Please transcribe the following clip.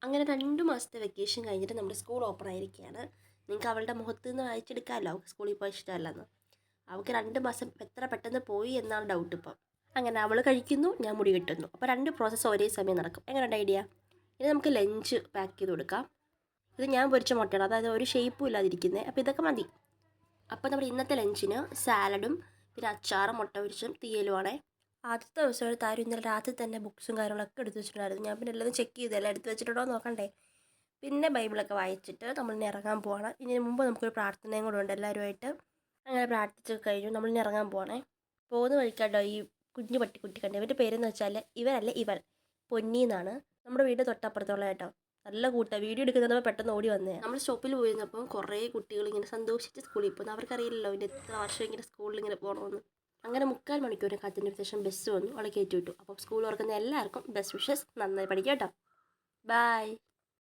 അങ്ങനെ 2 മാസത്തെ വെക്കേഷൻ കഴിഞ്ഞിട്ട് നമ്മുടെ സ്കൂൾ ഓപ്പൺ ആയിരിക്കുകയാണ്. നിങ്ങൾക്ക് അവളുടെ മുഖത്ത് നിന്ന് വായിച്ചെടുക്കാമല്ലോ അവൾക്ക് സ്കൂളിൽ പോയി ഇഷ്ടമല്ലെന്ന്. അവൾക്ക് 2 മാസം എത്ര പെട്ടെന്ന് പോയി എന്നാണ് ഡൗട്ട് ഇപ്പം. അങ്ങനെ അവൾ കഴിക്കുന്നു, ഞാൻ മുടി കെട്ടുന്നു. അപ്പോൾ 2 പ്രോസസ്സ് ഒരേ സമയം നടക്കും. എങ്ങനെയുണ്ട് ഐഡിയ? ഇനി നമുക്ക് ലഞ്ച് പാക്ക് ചെയ്ത് കൊടുക്കാം. ഇത് ഞാൻ പൊരിച്ച മുട്ടയാണ്, അതായത് ഒരു ഷേപ്പും ഇല്ലാതിരിക്കുന്നത്. അപ്പോൾ ഇതൊക്കെ മതി. അപ്പോൾ നമ്മുടെ ഇന്നത്തെ ലഞ്ചിന് സാലഡും പിന്നെ അച്ചാറും മുട്ട പൊരിച്ചും തീയലുമാണേ. ആദ്യത്തെ ദിവസം ഒരു താരം ഇന്നലെ രാത്രി തന്നെ ബുക്സും കാര്യങ്ങളൊക്കെ എടുത്ത് വെച്ചിട്ടുണ്ടായിരുന്നു. ഞാൻ പിന്നെ എല്ലാം ചെക്ക് ചെയ്തു, എല്ലാം എടുത്ത് വെച്ചിട്ടുണ്ടോ എന്ന് നോക്കണ്ടേ. പിന്നെ ബൈബിളൊക്കെ വായിച്ചിട്ട് നമ്മളിനി ഇറങ്ങാൻ പോവാണ്. ഇതിന് മുമ്പ് നമുക്കൊരു പ്രാർത്ഥനയും കൂടെ ഉണ്ട് എല്ലാവരുമായിട്ട്. അങ്ങനെ പ്രാർത്ഥിച്ചൊക്കെ കഴിഞ്ഞു നമ്മളിനി ഇറങ്ങാൻ പോവാണേ. പോകുന്ന വഴിക്കാട്ടോ ഈ കുഞ്ഞു പട്ടിക്കുട്ടി കണ്ടു. ഇവൻ്റെ പേരെന്ന് വെച്ചാൽ ഇവനല്ല ഇവൾ, പൊന്നി എന്നാണ്. നമ്മുടെ വീട് തൊട്ടപ്പുറത്തുള്ള കേട്ടോ. നല്ല കൂട്ടം വീഡിയോ എടുക്കുന്നത് പെട്ടെന്ന് ഓടി വന്നേ. നമ്മൾ സ്റ്റോപ്പിൽ പോയിരുന്നപ്പം കുറേ കുട്ടികൾ ഇങ്ങനെ സന്തോഷിച്ച് സ്കൂളിൽ പോകുന്നു. അവർക്കറിയില്ലല്ലോ ഇതിൻ്റെ എത്ര വർഷം ഇങ്ങനെ സ്കൂളിൽ ഇങ്ങനെ പോകണമെന്ന്. അങ്ങനെ 3/4 മണിക്കൂർ കാത്തിൻ്റെ ശേഷം ബസ് വന്നു, അവളെ കയറ്റി വിട്ടു. അപ്പം സ്കൂൾ തുറക്കുന്ന എല്ലാവർക്കും ബെസ്റ്റ് വിഷസ്. നന്നായി പഠിക്കാം കേട്ടോ. ബൈ.